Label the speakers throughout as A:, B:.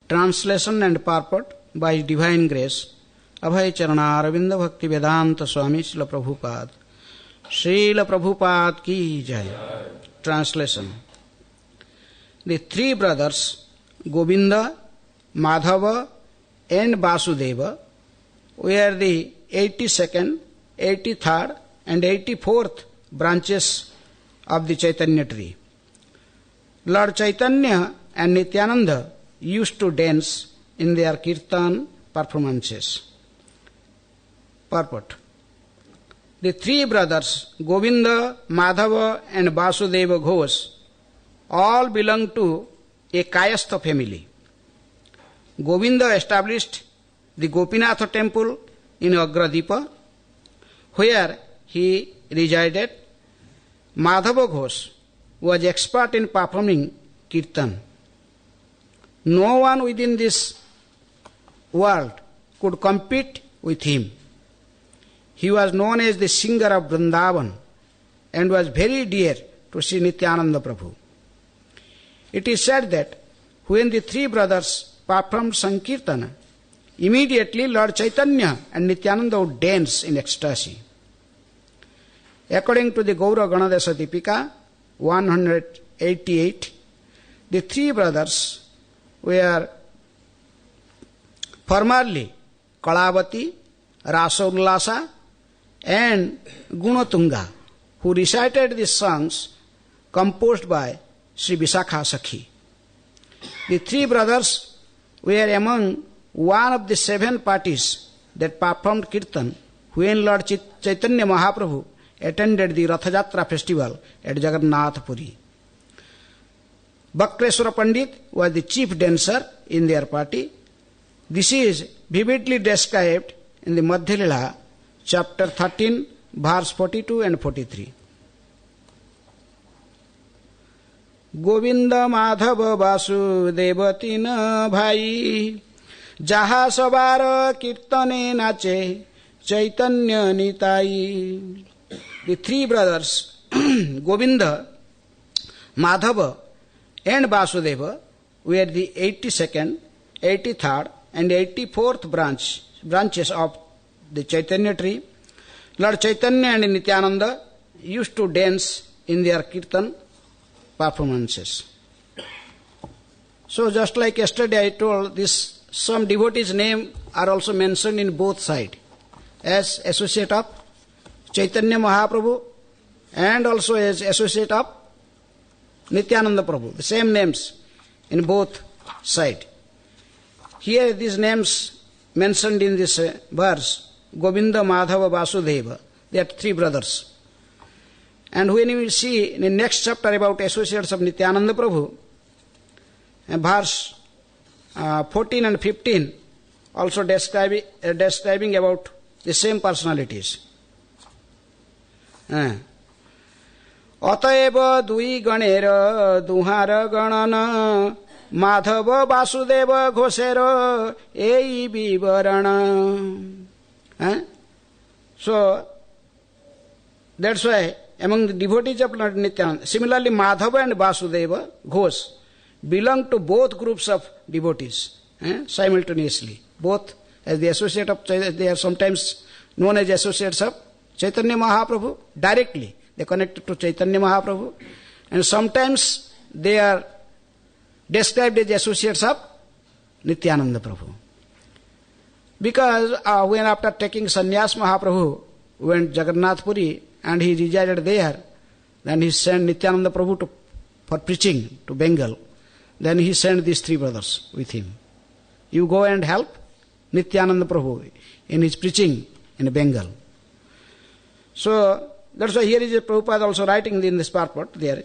A: Translation and purport by His Divine Grace, Abhay Charana Aravinda Bhakti Vedanta Swami Srila Prabhupada. Srila Prabhupada ki jai. Translation. The three brothers, Govinda, Madhava and Vasudeva, were the 82nd, 83rd and 84th branches of the Chaitanya tree. Lord Chaitanya and Nityananda used to dance in their kirtan performances. Purport. The three brothers, Govinda, Madhava and Vasudeva Ghosh, all belong to a Kayastha family. Govinda established the Gopinatha temple in Agradipa, where he resided. Madhava Ghosh was expert in performing kirtan. No one within this world could compete with him. He was known as the singer of Vrindavan and was very dear to Sri Nityananda Prabhu. It is said that when the three brothers performed Sankirtana, immediately Lord Chaitanya and Nityananda would dance in ecstasy. According to the Gaura Ganadesa Dipika 188, the three brothers were formerly Kalavati, Rasa Ullasa and Gunatunga, who recited these songs composed by Sri Visakha Sakhi. The three brothers were among one of the 7 parties that performed kirtan when Lord Chaitanya Mahaprabhu attended the Ratha Jatra festival at Jagannath Puri. Bhakteswara Pandit was the chief dancer in their party. This is vividly described in the Madhya Lila, chapter 13, verse 42 and 43. Govinda Madhava Vasudeva tina bhai, jaha sabar kirtane nache Chaitanya nitai. The three brothers, Govinda, Madhava and Vasudeva, were the 82nd, 83rd and 84th branches of the Chaitanya tree. Lord Chaitanya and Nityananda used to dance in their kirtan performances. So just like yesterday I told, this some devotees' names are also mentioned in both sides as associate of Chaitanya Mahaprabhu and also as associate of Nityananda Prabhu. The same names in both sides. Here these names mentioned in this verse, Govinda, Madhava, Vasudeva, they are three brothers. And when we see in the next chapter about associates of Nityananda Prabhu, verse 14 and 15, also describing about the same personalities. अतएव दुई गणेर दुहार गणन माधव वासुदेव घोषेर एई विवरण. So that's why among the devotees of Lord Nityananda, similarly Madhava and Vasudeva Ghosh belong to both groups of devotees simultaneously. Both as the associate of, they are sometimes known as associates of Chaitanya Mahaprabhu directly. They connected to Chaitanya Mahaprabhu, and sometimes they are described as associates of Nityananda Prabhu. Because when after taking sannyas, Mahaprabhu went Jagannath Puri and he resided there, then he sent Nityananda Prabhu for preaching to Bengal. Then he sent these three brothers with him. You go and help Nityananda Prabhu in his preaching in Bengal. So that's why here is a Prabhupada also writing in this purport. There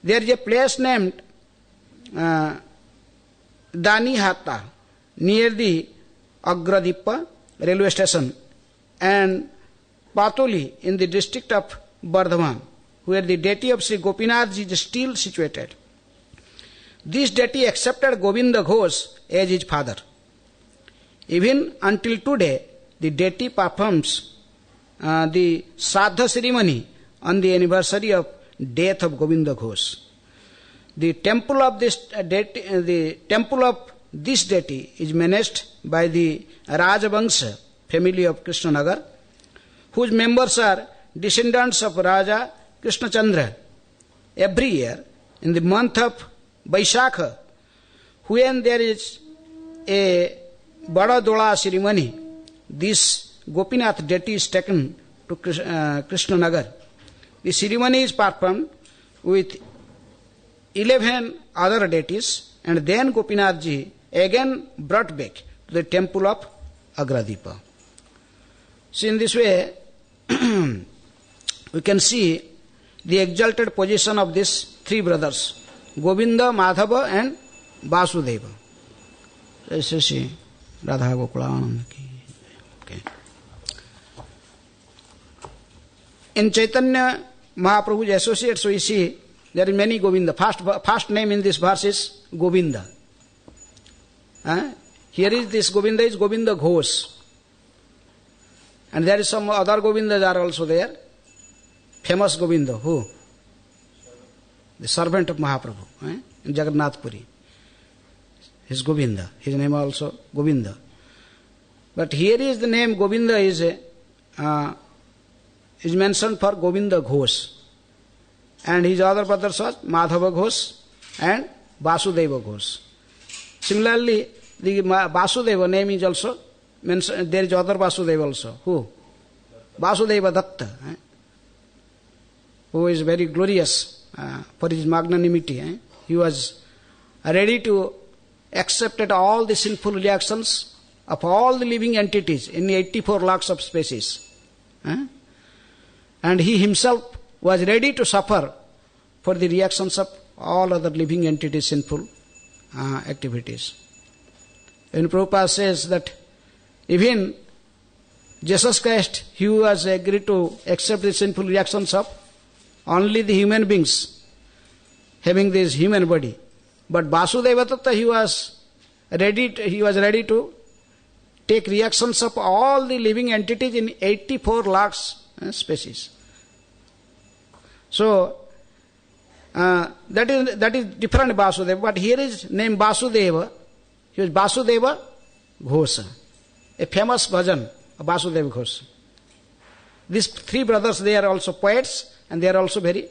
A: is a place named Danihata near the Agradipa railway station and Patuli in the district of Bardhaman, where the deity of Sri Gopinath is still situated. This deity accepted Govinda Ghosh as his father. Even until today, the deity performs the Shraddha ceremony on the anniversary of death of Govinda Ghosh. The temple of this deity is menaced by the Rajavangsha family of Krishnanagar, whose members are descendants of Raja Krishnachandra. Every year, in the month of Vaishakha, when there is a Badadola ceremony, this Gopinath deity is taken to Krishnanagar. The ceremony is performed with 11 other deities, and then Gopinath ji again brought back to the temple of Agradipa. So in this way, we can see the exalted position of these three brothers, Govinda, Madhava and Vasudeva. ऐसे से राधा गोकुलानंद की. Okay. In Chaitanya Mahaprabhu's associates, we see there are many Govinda. First name in this verse is Govinda. Here is this Govinda is Govinda Ghosh. And there is some other Govindas are also there. Famous Govinda, who? The servant of Mahaprabhu in Jagannath Puri. His Govinda. His name also Govinda. But here is the name Govinda is mentioned for Govinda Ghosh. And his other brothers are Madhava Ghosh and Vasudeva Ghosh. Similarly, the Vasudeva name is also mentioned. There is other Vasudeva also. Who? Vasudeva Datta, who is very glorious for his magnanimity. He was ready to accept all the sinful reactions of all the living entities in 84 lakhs of species. And he himself was ready to suffer for the reactions of all other living entities' sinful activities. And Prabhupada says that even Jesus Christ, he was agreed to accept the sinful reactions of only the human beings having this human body. But Vasudeva Tattva, he was ready to take reactions of all the living entities in 84 lakhs species. So that is different Vasudeva. But here is named Vasudeva. He was Vasudeva Ghosh, a famous bhajan of Vasudeva Ghosh. These three brothers, they are also poets and they are also very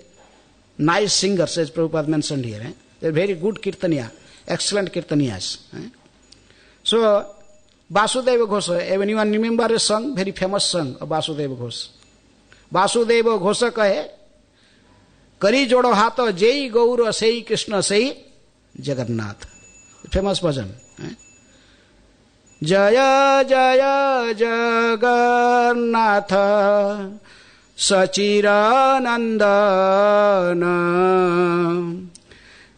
A: nice singers, as Prabhupada mentioned here. They are very good kirtaniya, excellent kirtaniyas. So Vasudeva Ghosh, anyone remember a song, very famous song of Vasudeva Ghosh? Vasudeva Ghosh kahe, Kari jodo hato jai gaura sei Krishna sei Jagannath. Famous bhajan. Jaya Jaya Jagannatha Sachiranandana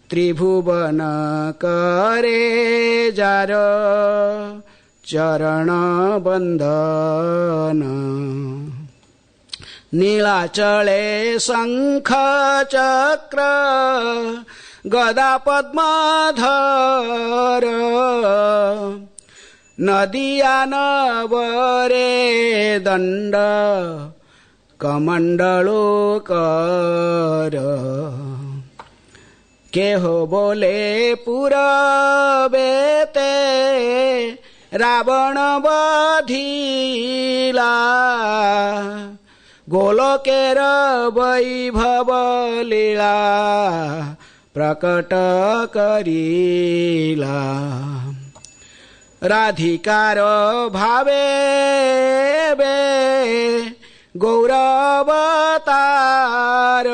A: Tribhuvana Kare Jara Charana Bandhana Nilachale Sankha Chakra Gada Padmadhara Nadiya Navare Danda Kamandalo Kara Keho Bole Pura Bete Ravana Badhila Golokera Vaibhava Lila Prakata Karila Radhikar Bhave Be Gauravatar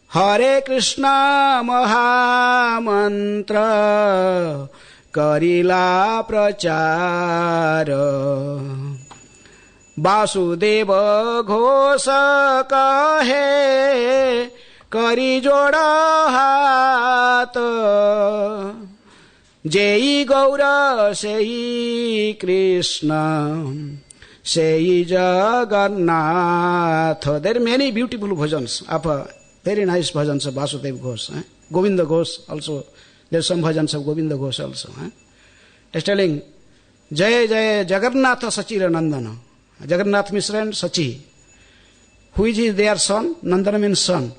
A: Hare Krishna Mahamantra Karila Prachara Vasudeva Ghosh kahe Kari joda hat Jai Gaura sei Krishna sei Jagannath. There are many beautiful bhajans of very nice bhajans of Vasudeva Ghosh. Govinda Ghosh also. There are some bhajans of Govinda Ghosh also. It's telling Jai Jai Jagannath Sachiranandana. Jagannath Mishra and Sachi. Who is their son? Nandana means son.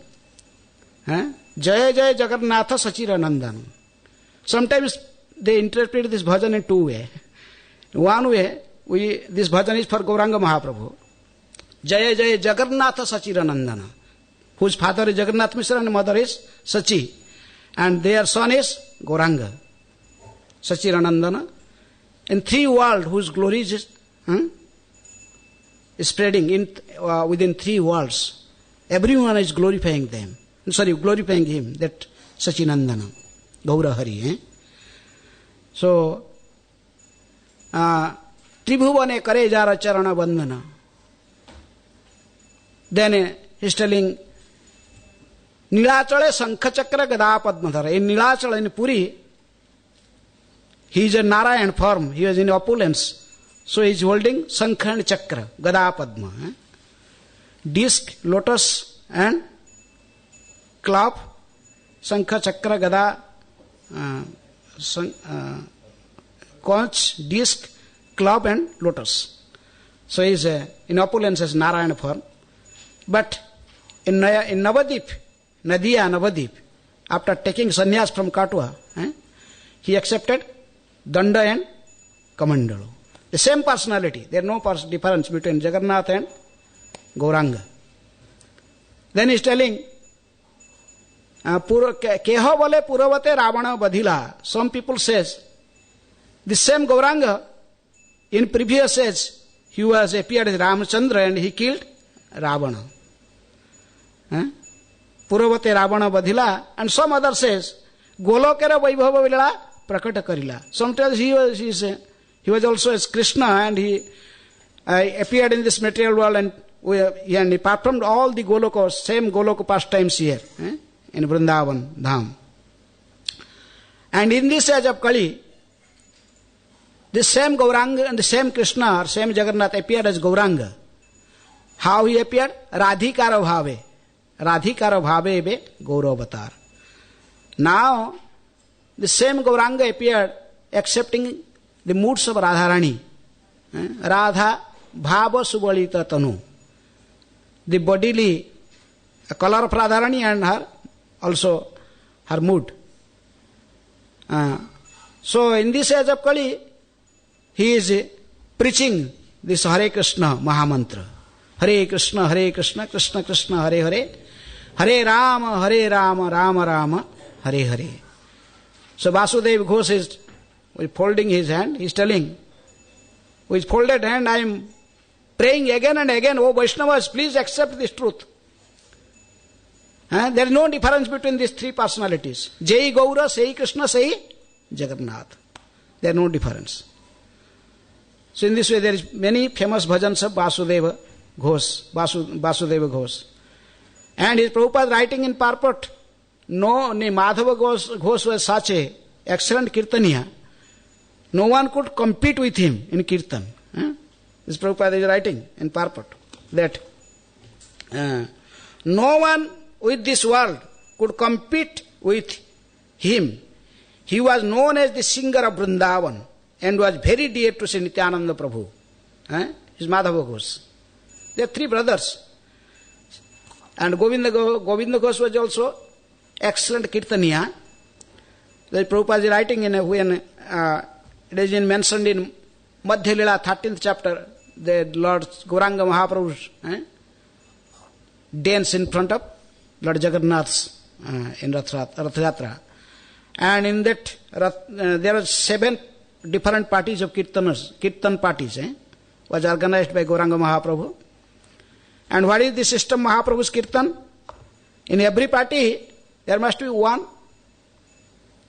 A: Jai Jai Jagannath Sachiranandana. Sometimes they interpret this bhajan in two ways. One way, this bhajan is for Gauranga Mahaprabhu. Jaya Jaya Jagannatha Sachiranandana, whose father is Jagannath Mishra and mother is Sachi. And their son is Gauranga, Sachiranandana. In three worlds, whose glory is spreading within three worlds. Everyone is glorifying them. Glorifying him, that Sachinandana, Gaura Hari. So, Tribhuvane Kare Jara Charana Bandhana. Then he's telling Nilachale Sankhachakra Gada Padmadhara. In Nilachal, in Puri, he is a Narayan form. He was in opulence. So he is holding Sankha and Chakra, Gada Padma. Disc, lotus and club, Sankha, Chakra, Gada, conch, disc, club and lotus. So he is in opulence as Narayana form. But in Navadip, Nadia Navadip, after taking sannyas from Katwa, he accepted Danda and Kamandalo. The same personality. There is no difference between Jagannath and Gauranga. Then he is telling, Keho bole Puravate Ravana Badhila. Some people says, the same Gauranga, in previous age, he was appeared as Ramachandra and he killed Ravana. Puravate Ravana Badhila. And some other says, Golokera Vaibhava Vilala Prakata Karila. Sometimes he was also as Krishna and he appeared in this material world and he performed all the Goloka, same Goloka pastimes here in Vrindavan Dham. And in this age of Kali, the same Gauranga and the same Krishna or same Jagannath appeared as Gauranga. How he appeared? Radhikara Bhave. Radhikara Bhave be Gauravatar. Now, the same Gauranga appeared accepting the moods of Radharani. Radha Bhava Subalita Tanu. The bodily color of Radharani and also her mood. So in this age of Kali, he is preaching this Hare Krishna Mahamantra. Hare Krishna, Krishna Krishna, Hare Hare. Hare Rama, Rama Rama, Hare Hare. So Vasudeva Ghosh is folding his hand. He is telling, with folded hand, I am praying again and again, O Vaishnavas, please accept this truth. There is no difference between these three personalities. Jai Gaura, Sai Krishna, Sai Jagannath. There is no difference. So in this way, there is many famous bhajans of Vasudeva Ghosh. Vasudeva Ghosh. And his Prabhupada writing in purport, Madhava Ghosh was such a excellent Kirtaniya. No one could compete with him in Kirtan. This Prabhupada is writing in purport that no one with this world could compete with him. He was known as the singer of Vrindavan and was very dear to Sri Nityananda Prabhu. His Madhava Ghosh. They are three brothers. And Govinda Ghosh was also excellent Kirtaniya. The Prabhupada is writing when it is mentioned in Madhya Lila 13th chapter, the Lord Gauranga Mahaprabhu's dance in front of Lord Jagannath's in Rath Yatra. And in that, there are 7 different parties of Kirtan parties, was organized by Gauranga Mahaprabhu. And what is the system Mahaprabhu's Kirtan? In every party, there must be one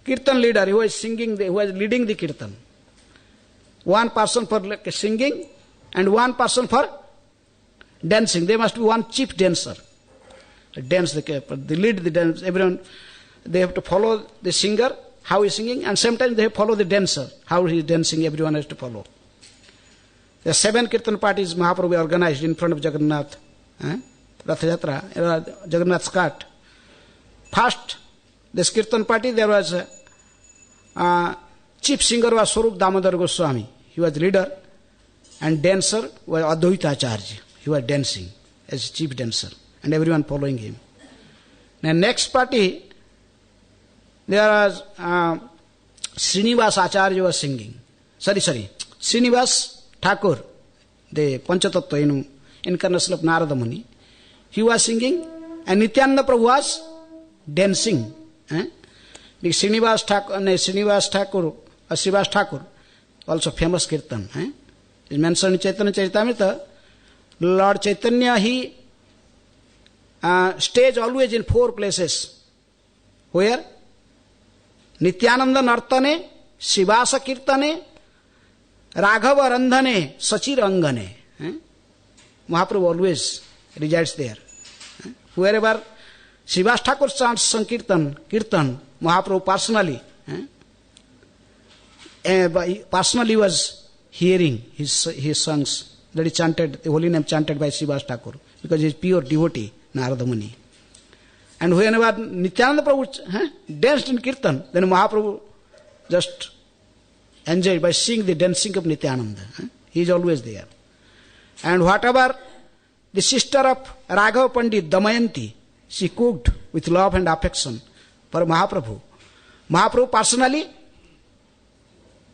A: Kirtan leader who is singing, who is leading the Kirtan. One person for singing and one person for dancing. There must be one chief dancer. Dance, they lead the dance. Everyone, they have to follow the singer, how he is singing, and sometimes they follow the dancer, how he is dancing, everyone has to follow. There are 7 Kirtan parties Mahaprabhu organized in front of Jagannath, Rath Yatra, Jagannath's cart. First, this Kirtan party, there was chief singer was Swarup Damodar Goswami. He was leader, and dancer was Advaita Acharya. He was dancing as chief dancer, and everyone following him. The next party, there was Srinivas Acharya was singing. Srinivas Thakur, the Panchatattva incarnation of Narada Muni. He was singing and Nityananda Prabhu was dancing. Because Srinivas Thakur, also famous Kirtan. Is mentioned in Chaitanya Charitamrita. Lord Chaitanya, he stays always in 4 places. Where? Nityananda Nartane, Shivasa Kirtane, Raghava Randhane, Sachir Angane. Mahaprabhu always resides there. Wherever Shivas Thakur chants Sankirtan, Mahaprabhu personally was hearing his songs that he chanted, the holy name chanted by Shivas Thakur, because he is pure devotee, Narada Muni. And whenever Nityananda Prabhu danced in Kirtan, then Mahaprabhu just enjoyed by seeing the dancing of Nityananda. He is always there. And whatever the sister of Raghava Pandit, Damayanti, she cooked with love and affection for Mahaprabhu. Mahaprabhu personally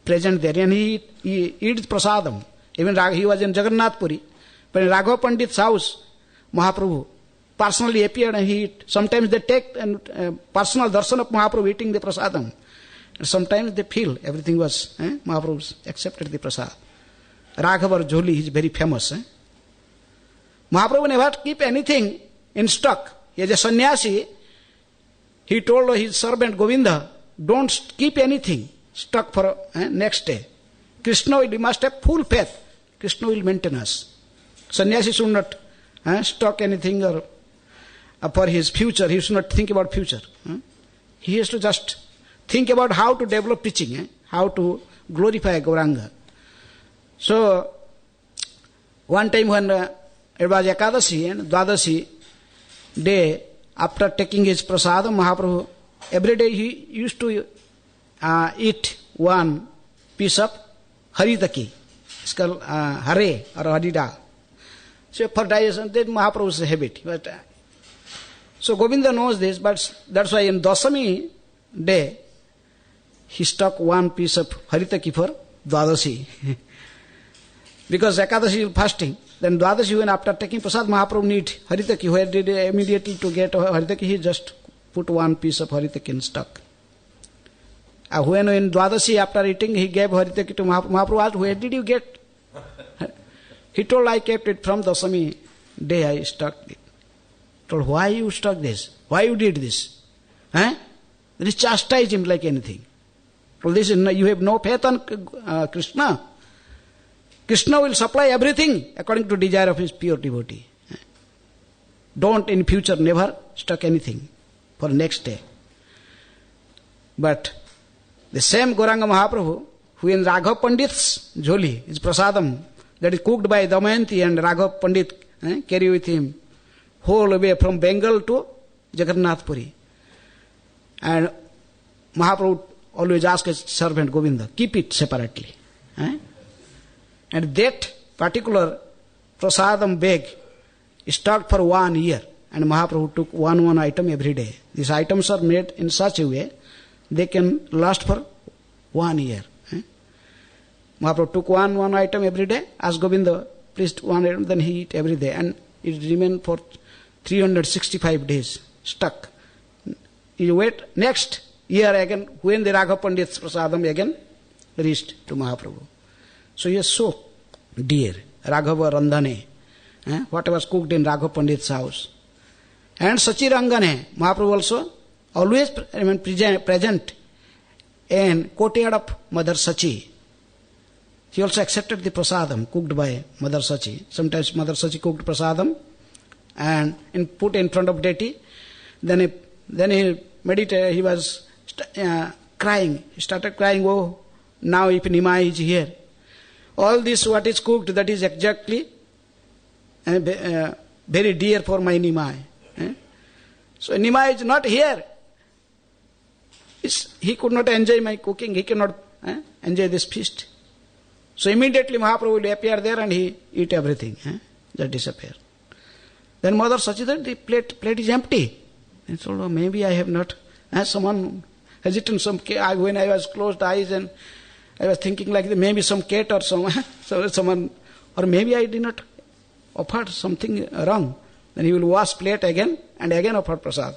A: present there, and he eats prasadam. Even he was in Jagannath Puri, but in Raghava Pandit's house, Mahaprabhu personally appeared and he eat. Sometimes they take personal darshan of Mahaprabhu eating the prasadam. And sometimes they feel everything was, Mahaprabhu accepted the prasad. Raghava Jholi is very famous. Mahaprabhu never keep anything in stock. He is a sannyasi. He told his servant Govinda, don't keep anything stuck for next day. Krishna we must have full faith. Krishna will maintain us. Sannyasi should not stock anything or for his future. He should not think about future. He has to just think about how to develop teaching, how to glorify Gauranga. So, one time when it was Ekadashi and Dwadashi day, after taking his prasadam, Mahaprabhu, every day he used to eat one piece of haritaki. It's called hare or harida. So for digestion, that Mahaprabhu's habit. But, so Govinda knows this, but that's why in Dasami day, he stuck one piece of haritaki for Dwadashi. Because Ekadashi is fasting. Then Dwadashi, when after taking prasad, Mahaprabhu need haritaki. Where did he immediately to get haritaki? He just put one piece of haritaki in stock. When in Dwadashi, after eating, he gave haritaki to Mahaprabhu. Mahaprabhu asked, where did you get? He told, I kept it from Dasami day, I stuck it. Told, why you stuck this? Why you did this? Then he chastised him like anything. Told, this is, you have no faith on Krishna. Krishna will supply everything according to desire of his pure devotee. Don't in future never stock anything for next day. But the same Gauranga Mahaprabhu, who in Raghav Pandit's jholi, his prasadam, that is cooked by Damayanti and Raghav Pandit, carry with him whole way from Bengal to Jagannath Puri. And Mahaprabhu always asks his servant Govinda, keep it separately. And that particular prasadam bag is stocked for 1 year. And Mahaprabhu took one item every day. These items are made in such a way they can last for 1 year. Mahaprabhu took one item every day, asked Govinda, please one item, then he eat every day. And it remained for 365 days stuck. You wait next year again, when the Raghav Pandit's prasadam again reached to Mahaprabhu. So he is so dear, Raghava Randhane, whatever was cooked in Raghav Pandit's house. And Sachirangane, Mahaprabhu also always present in courtyard of Mother Sachi. He also accepted the prasadam cooked by Mother Sachi. Sometimes Mother Sachi cooked prasadam and put in front of deity. Then he meditated, he was crying. He started crying, oh, now if Nimai is here. All this what is cooked, that is exactly very dear for my Nimai. So Nimai is not here. He could not enjoy my cooking. He cannot enjoy this feast. So immediately Mahaprabhu will appear there and he eat everything. That disappear. Then Mother Sachi said, the plate is empty. And so maybe I have not, someone hesitant. When I was closed eyes and I was thinking like maybe some cat or someone, or maybe I did not offer something wrong. Then he will wash plate again and again offer prasad.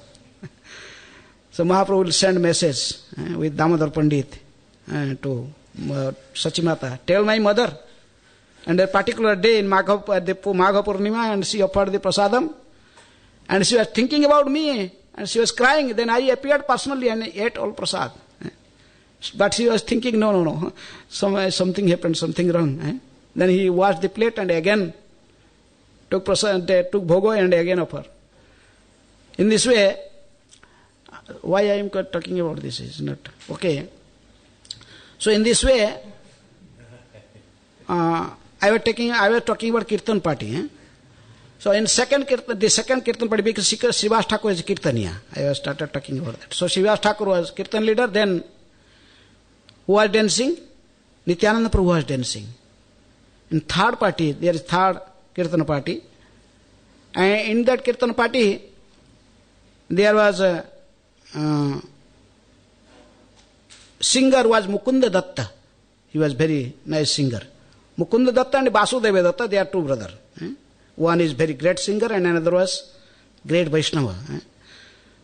A: So Mahaprabhu will send message with Damodar Pandit to Sachimata. Tell my mother. And a particular day in Magha Purnima, and she offered the prasadam. And she was thinking about me, and she was crying. Then I appeared personally and ate all prasad. But she was thinking, no. Something happened, something wrong. Then he washed the plate and again took prasad, took bhogo and again offered. In this way, why I am talking about this is not okay. So in this way, I was talking about Kirtan party. So in the second Kirtan party, because Srivas Thakur is Kirtaniya, I was started talking about that. So Srivas Thakur was Kirtan leader. Then who was dancing? Nityananda Prabhu was dancing. In third party, there is third Kirtan party, and in that Kirtan party, there was a singer was Mukunda Datta. He was very nice singer. Mukunda Datta and Vasudeva Datta, they are two brothers. One is very great singer and another was great Vaishnava.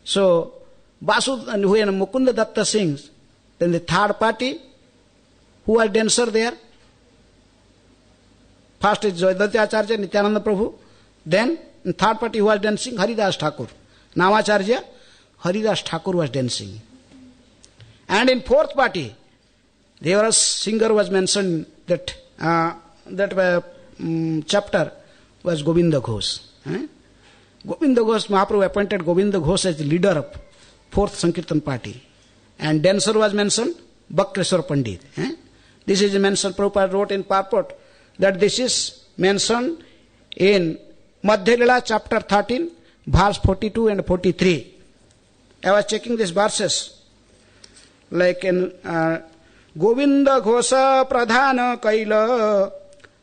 A: So, when Mukunda Datta sings, then the third party, who are dancer there? First is Jayadati Acharya, Nityananda Prabhu. Then, in third party, who was dancing? Haridas Thakur. Namacharya, Haridas Thakur was dancing. And in fourth party, there was singer was mentioned that chapter was Govinda Ghosh. Govinda Ghosh, Mahaprabhu appointed Govinda Ghosh as the leader of fourth Sankirtan party. And dancer was mentioned Bakreshwar Pandit. This is mentioned, Prabhupada wrote in purport that this is mentioned in Madhya Lila chapter 13, verse 42 and 43. I was checking these verses. Like in Govinda Ghosha Pradhana Kaila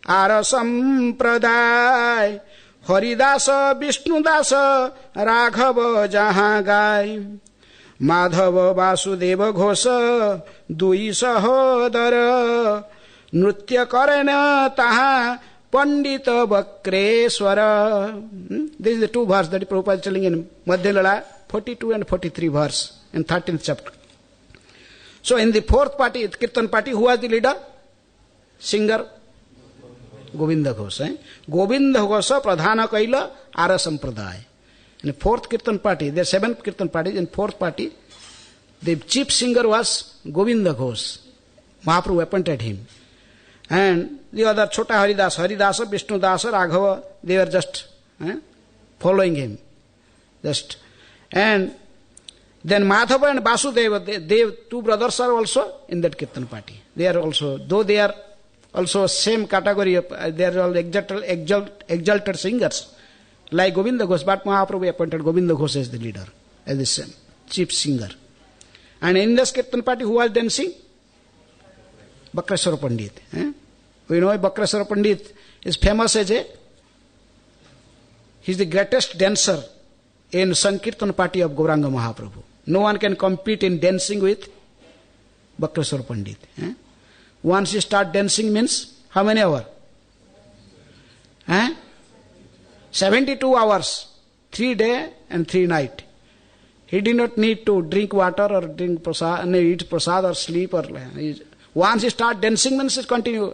A: Ara Sampradaya Haridasa Vishnudasa Raghava Jaha Gai Madhava Vasudeva Ghosha Dui Sahodara Nritya Karana Taha Pandita Bakreshwara. This is the two verses that Prabhupada is telling in Madhya Lila 42 and 43 verse in 13th chapter. So in the fourth party, Kirtan party, who was the leader? Singer Govinda Ghosh. Govinda Ghosha Pradhana Kaila Ara Sampradaya. In the fourth Kirtan party, there are 7 Kirtan parties. In fourth party, the chief singer was Govinda Ghosh. Mahaprabhu appointed him. And the other Chota Haridasa, Vishnudasa, Raghava, they were just following him. And then Madhava and Vasudeva, they two brothers are also in that Kirtan party. They are also, though they are also same category of, they are all exalted singers, like Govinda Ghosh, but Mahaprabhu appointed Govinda Ghosh as the leader, as the same chief singer. And in this Kirtan party, who was dancing? Bakreshwar Pandit. We know Bakreshwar Pandit is famous as he is the greatest dancer in Sankirtan party of Gauranga Mahaprabhu. No one can compete in dancing with Bakreshwar Pandit. Once you start dancing means how many hours? 72 hours, 3 days and 3 nights. He did not need to drink water or drink prasad, eat prasad or sleep. Once he start dancing means he continue.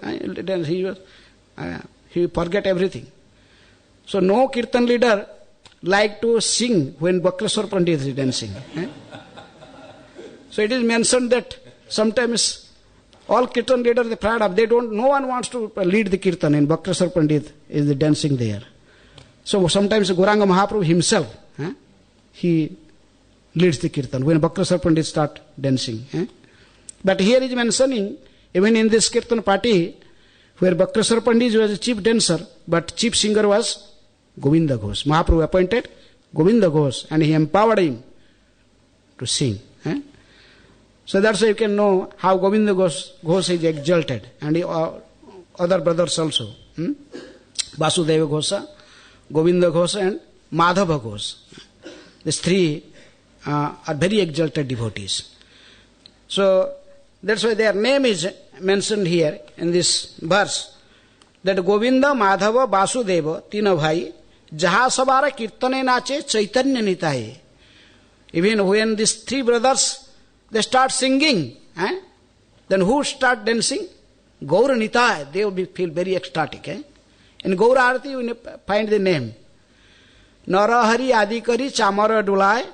A: He forget everything. So no Kirtan leader like to sing when Bakreshwar Pandit is dancing. So it is mentioned that sometimes all Kirtan leaders are proud of, no one wants to lead the Kirtan, and Bakreshwar Pandit is the dancing there. So sometimes Gauranga Mahaprabhu himself, he leads the Kirtan when Bakreshwar Pandit start dancing. But here is mentioning, even in this Kirtan party, where Bakreshwar Pandit was a chief dancer, but chief singer was Govinda Ghosh. Mahaprabhu appointed Govinda Ghosh and he empowered him to sing. So that's why you can know how Govinda Ghosh is exalted, and other brothers also. Vasudeva Ghosha, Govinda Ghosh and Madhava Ghosh. These three are very exalted devotees. So that's why their name is mentioned here in this verse, that Govinda, Madhava, Vasudeva, तीनों भाई जहाँ सवार कीर्तने नाचे चैतन्य निताये. Even when these three brothers, they start singing, then who start dancing? Gaur Nitai, they will feel very ecstatic. In Gaur Arati you find the name. Narahari Adikari Chamara Dulai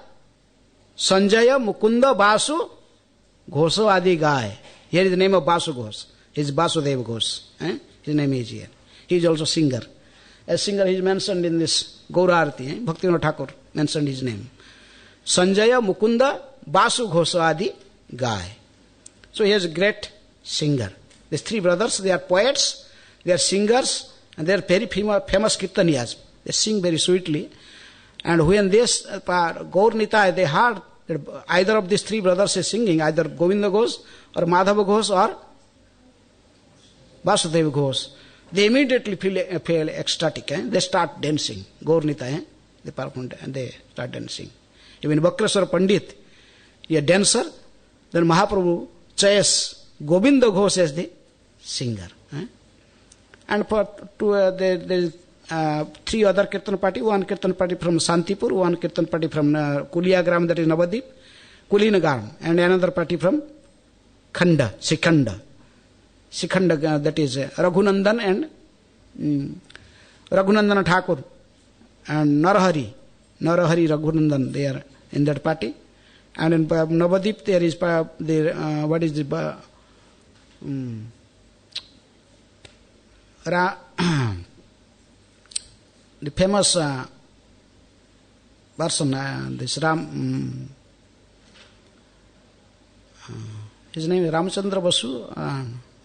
A: Sanjaya Mukunda Basu Ghoso Adi Gai. Here is the name of Basu Ghosh. He is Vasudeva Ghosh. His name is here. He is also singer. As singer he is mentioned in this Gaur Arati. Bhaktivinoda Thakur mentioned his name. Sanjaya Mukunda Basu Ghoso Adi Gai. So he is a great singer. These three brothers, they are poets, they are singers, and they are very famous kirtaniyas. They sing very sweetly. And when this Gaur Nitai, they heard that either of these three brothers is singing, either Govinda Ghosh or Madhava Ghosh or Vasudeva Ghosh, they immediately feel ecstatic. They start dancing. Gaur Nitai, they perform and they start dancing. Even Vakreshwar Pandit, a dancer, then Mahaprabhu chose Govinda Ghosh as the singer. And for there is three other kirtan party, one kirtan party from Santipur, one kirtan party from Kuliagram, that is Navadip, Kulinagram, and another party from Khanda, Sikhanda, that is Raghunandan and Raghunandan Thakur and Narahari Raghunandan, they are in that party. And in Navadip there is what is the the famous person, this Ram, his name is Ramchandra Basu,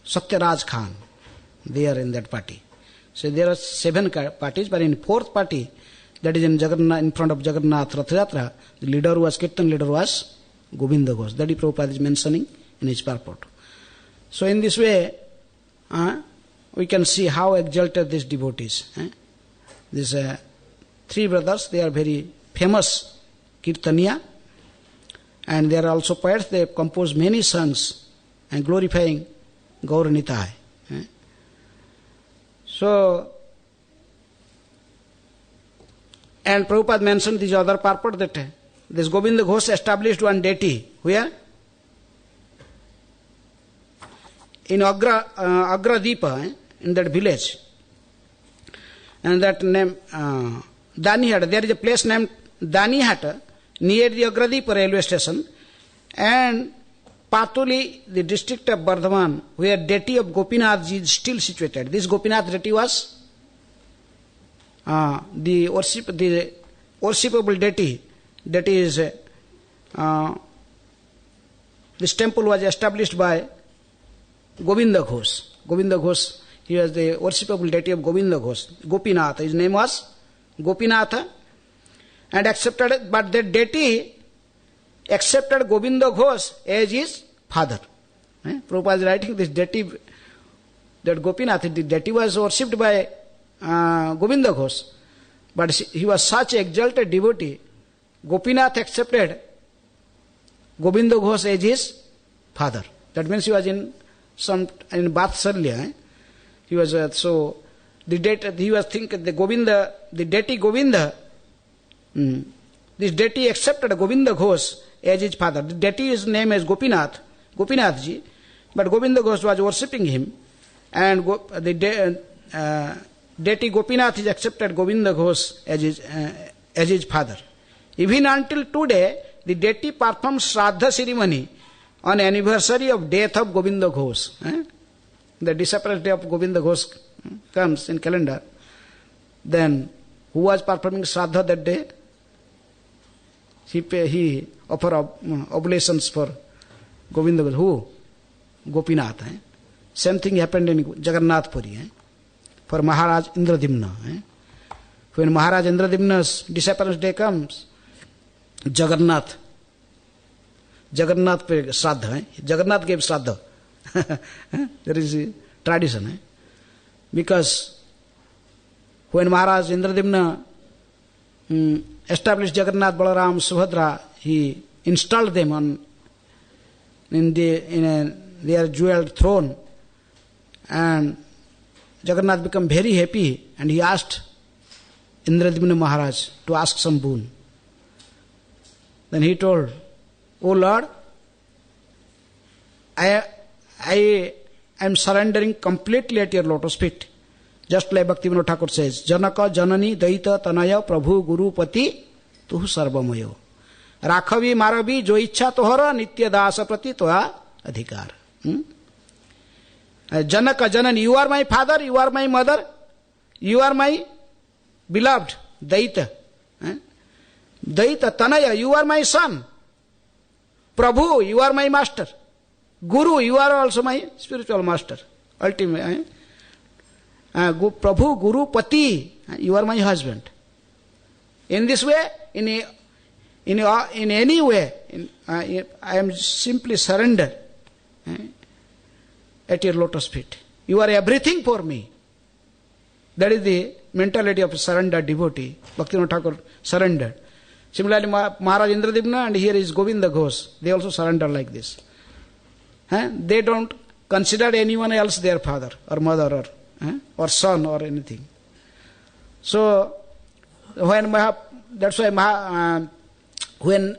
A: Satyaraj Khan, they are in that party. So there are 7 parties, but in 4th party, that is in Jagannath, in front of Jagannath Rath Yatra, the leader was, Kirtan leader was Govinda Ghosh. That is Prabhupada is mentioning in his purport. So in this way, we can see how exalted these devotees. These 3 brothers, they are very famous Kirtaniya, and they are also poets. They have composed many songs and glorifying Gaur Nitai. So, and Prabhupada mentioned this other purport, that this Govinda Ghosh established one deity. Where? In Agradeepa, in that village. And that name, Danihat, there is a place named Danihat near the Agradeepa railway station, and Patuli, the district of Bardhaman, where deity of Gopinath is still situated. This Gopinath deity was the worshipable deity, that is, this temple was established by Govinda Ghosh. Govinda Ghosh, he was the worshipable deity of Govinda Ghosh. Gopinath, his name was Gopinath, and accepted, but the deity accepted Govinda Ghosh as his father. Prabhupada is writing this deity, that Gopinath, the deity was worshipped by Govinda Ghosh, but he was such an exalted devotee. Gopinath accepted Govinda Ghosh as his father. That means he was in Vatsalya. He was so the deity, he was thinking the Govinda, the deity Govinda. This deity accepted Govinda Ghosh as his father. The deity's name is Gopinath, Gopinathji, but Govinda Ghosh was worshipping him, and the deity Gopinath is accepted Govinda Ghosh as his father. Even until today, the deity performs Shraddha ceremony on anniversary of death of Govinda Ghosh. The disappearance day of Govinda Ghosh comes in calendar. Then, who was performing Shraddha that day? He offered oblations for Govinda Ghosh. Who? Gopinath. Same thing happened in Jagannath Puri for Maharaj Indradimna. When Maharaj Indradimna's disappearance day comes, Jagannath पे श्राद्ध है. Jagannath gave श्राद्ध. There is a tradition. Because when Maharaj Indradimna established Jagannath, Balaram, Subhadra, he installed them on in their jeweled throne. And Jagannath became very happy, and he asked Indradimna Maharaj to ask some boon. Then he told, "O Lord, I am surrendering completely at your lotus feet." Just like Bhaktivinoda Thakur says, "Janaka Janani Daita Tanaya Prabhu Guru Pati Tuhu Sarvamayo. Rakhavi Maravi Jo Ichha Tohara Nitya Dasa Prati Toha Adhikar." Janaka Janani, you are my father, you are my mother, you are my beloved Daita. Daita Tanaya, you are my son. Prabhu, you are my master. Guru, you are also my spiritual master. Ultimate. Prabhu, Guru, Pati, you are my husband. In this way, in any way, I am simply surrendered at your lotus feet. You are everything for me. That is the mentality of a surrendered devotee. Bhaktivinoda Thakur surrendered. Similarly, Maharaj Indradimna and here is Govinda Ghosh. They also surrender like this. They don't consider anyone else their father or mother or son or anything. So, when that's why when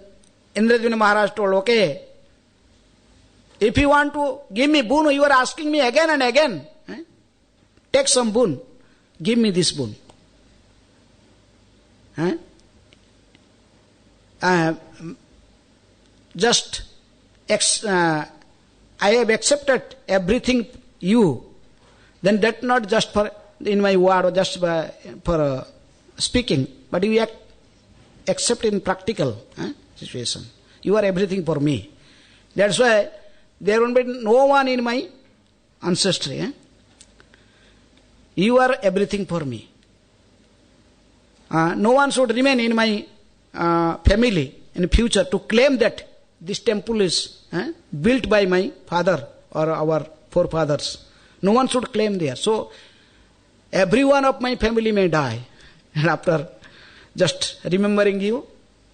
A: Indradimna Maharaj told, "Okay, if you want to give me boon, you are asking me again and again. Take some boon. Give me this boon. Just I have accepted everything you. Then that not just for in my word or just for speaking, but you accept in practical situation. You are everything for me. That's why there won't be no one in my ancestry. You are everything for me. No one should remain in my family in future to claim that this temple is built by my father or our forefathers. No one should claim there. So, every one of my family may die. And after just remembering you,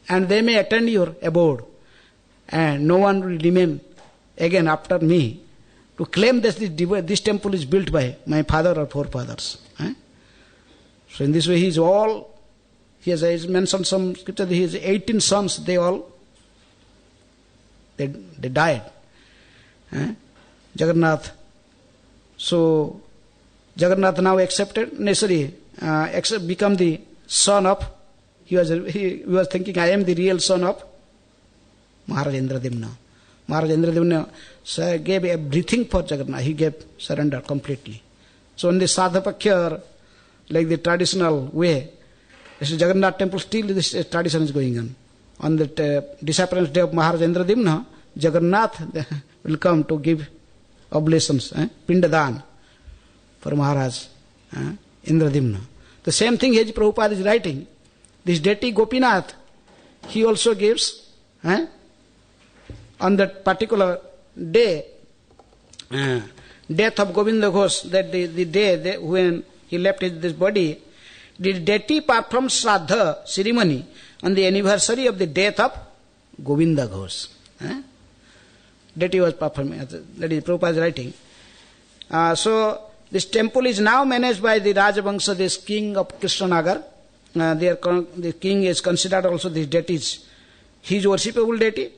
A: and they may attend your abode. And no one will remain again after me to claim that this temple is built by my father or forefathers. So in this way he has mentioned some scripture, he has 18 sons, they died. Jagannath. So Jagannath now accepted, become the son of, he was thinking, I am the real son of Maharaj Indradimna. Maharaj Indradimna gave everything for Jagannath. He gave surrender completely. So in the Sadhapakya, like the traditional way, this is Jagannath temple, still this tradition is going on. On the disappearance day of Maharaj Indradimna, Jagannath will come to give oblations, Pindadan for Maharaj Indradimna. The same thing H. Prabhupada is writing. This deity Gopinath, he also gives on that particular day, death of Govinda Ghosh, that the day when he left this body, the deity performed Shraddha ceremony on the anniversary of the death of Govinda Ghosh. Deity was performing, that is Prabhupada is writing. So this temple is now managed by the Rajavangsha, this king of Krishnanagar. The king is considered also this deity, his worshipable deity.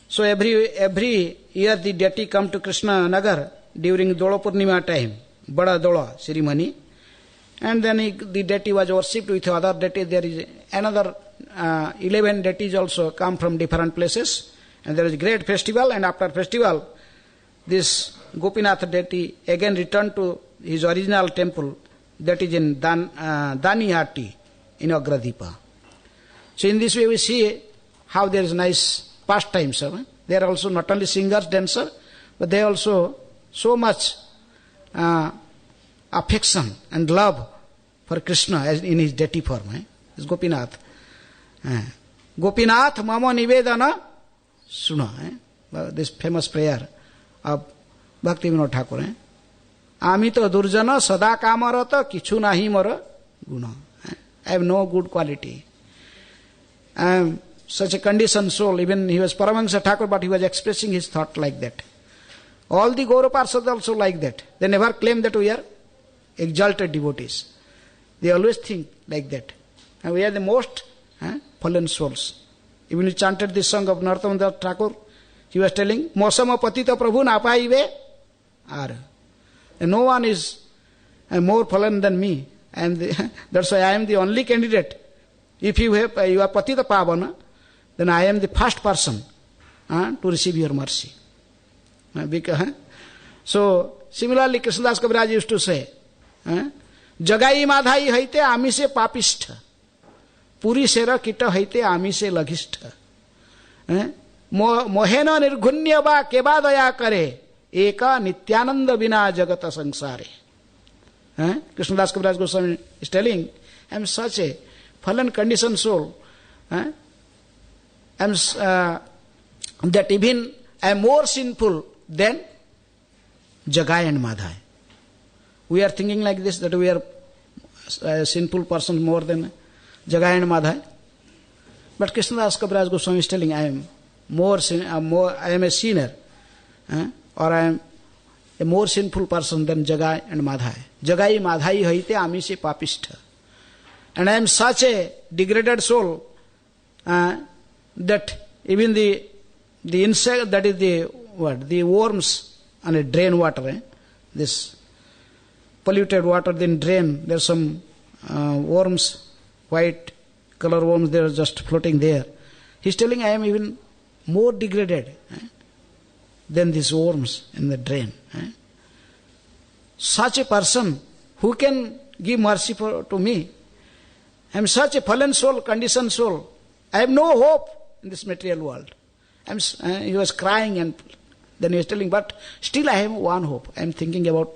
A: So every year the deity come to Krishnanagar during Dola Purnima time, Bada Dola ceremony, and then the deity was worshipped with other deities. There is another 11 deities also come from different places, and there is a great festival, and after festival this Gopinath deity again returned to his original temple, that is in Danihati in Agradipa. So in this way we see how there is nice pastimes. They are also not only singers, dancers, but they also so much affection and love for Krishna as in his deity form. This Gopinath. Gopinath mama nivedana suna. This famous prayer of Bhaktivinoda Thakur. Amito durjana sada kamarata kichu nahi mara guna. I have no good quality. I am such a conditioned soul. Even he was Paramahansa Thakur, but he was expressing his thought like that. All the Gaura Parshads also like that. They never claim that we are exalted devotees. They always think like that. And we are the most fallen souls. Even he chanted this song of Narottam Das Thakur, he was telling, Mosama Patita Prabhu Napaive Ar. And no one is more fallen than me. And that's why I am the only candidate. If you are Patita Pavana, then I am the first person to receive your mercy. So, similarly, Krishnadas Kaviraj used to say, Jagai Madhai haite amise papistha, Puri sera kita haite amise laghistha. Mohena nirgunya ba keba daya kare, eka nityananda bina jagata sangsare. Krishnadas Kaviraj Goswami is telling, I am such a fallen conditioned soul, that even I am more sinful than Jagai and Madhai. We are thinking like this, that we are a sinful person more than Jagai and Madhai. But Krishnadas Kaviraj Goswami is telling, I am a sinner, or I am a more sinful person than Jagai and Madhai. Jagai Madhai haite amise papistha. And I am such a degraded soul that even the insect, that is the worms and a drain water, this polluted water, then drain, there are some worms, white color worms, they are just floating there. He is telling, I am even more degraded than these worms in the drain. Such a person, who can give mercy to me? I am such a fallen soul, conditioned soul. I have no hope in this material world. He was crying, and then he was telling, but still I have one hope. I am thinking about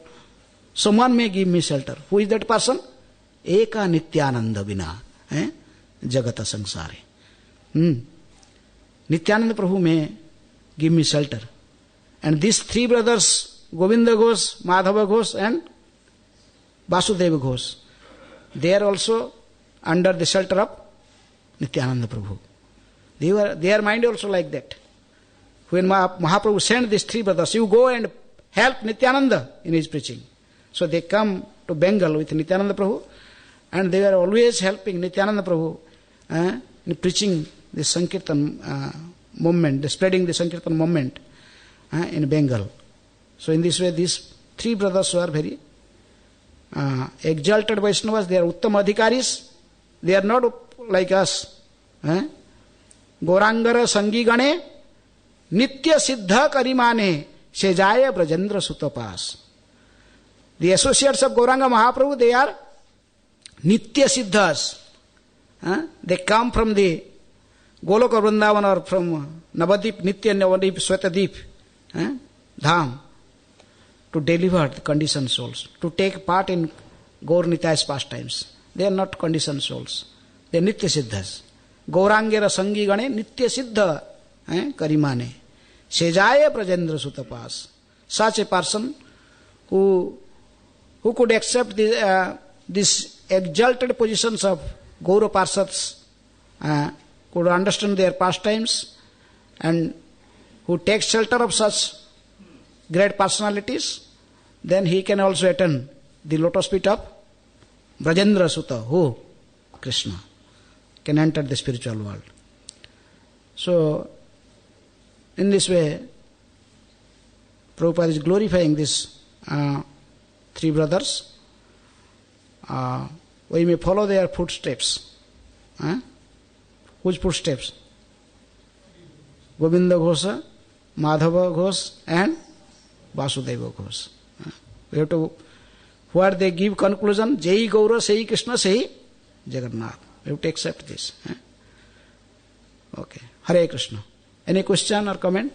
A: someone may give me shelter. Who is that person? Eka Nityananda Vina Jagata Sangsare. Nityananda Prabhu may give me shelter. And these three brothers, Govinda Ghosh, Madhava Ghosh and Vasudeva Ghosh, they are also under the shelter of Nityananda Prabhu. Their mind also like that. When Mahaprabhu sent these three brothers, you go and help Nityananda in his preaching. So they come to Bengal with Nityananda Prabhu, and they were always helping Nityananda Prabhu in preaching the Sankirtan movement, spreading the Sankirtan movement in Bengal. So in this way, these three brothers were very exalted Vaishnavas. They are Uttam Adhikaris. They are not like us. Gaurangara Sangi Gane Nitya Siddha Karimane Sejaya Brajendra Sutapas. The associates of Gauranga Mahaprabhu, they are Nitya Siddhas. They come from the Goloka Vrindavan or from Navadip, Nitya Navadip, Svetadip, Dham, to deliver the conditioned souls, to take part in Gaur Nitya's pastimes. They are not conditioned souls. They are Nitya Siddhas. Gaurangera Sangi Gane Nitya Siddha Karimane Sejaya Prajendra Sutapas. Such a person who could accept these exalted positions of Gaura Parshads, could understand their pastimes, and who takes shelter of such great personalities, then he can also attain the lotus feet of Brajendra Sutta, who? Krishna, can enter the spiritual world. So, in this way, Prabhupada is glorifying these three brothers. We may follow their footsteps. Whose footsteps? Govinda Ghosa, Madhava Ghosh and Vasudeva Ghosh. We have to, where they give conclusion, Jai Gaura, Sei Krishna, Sei Jagannath. We have to accept this. Okay. Hare Krishna. Any question or comment?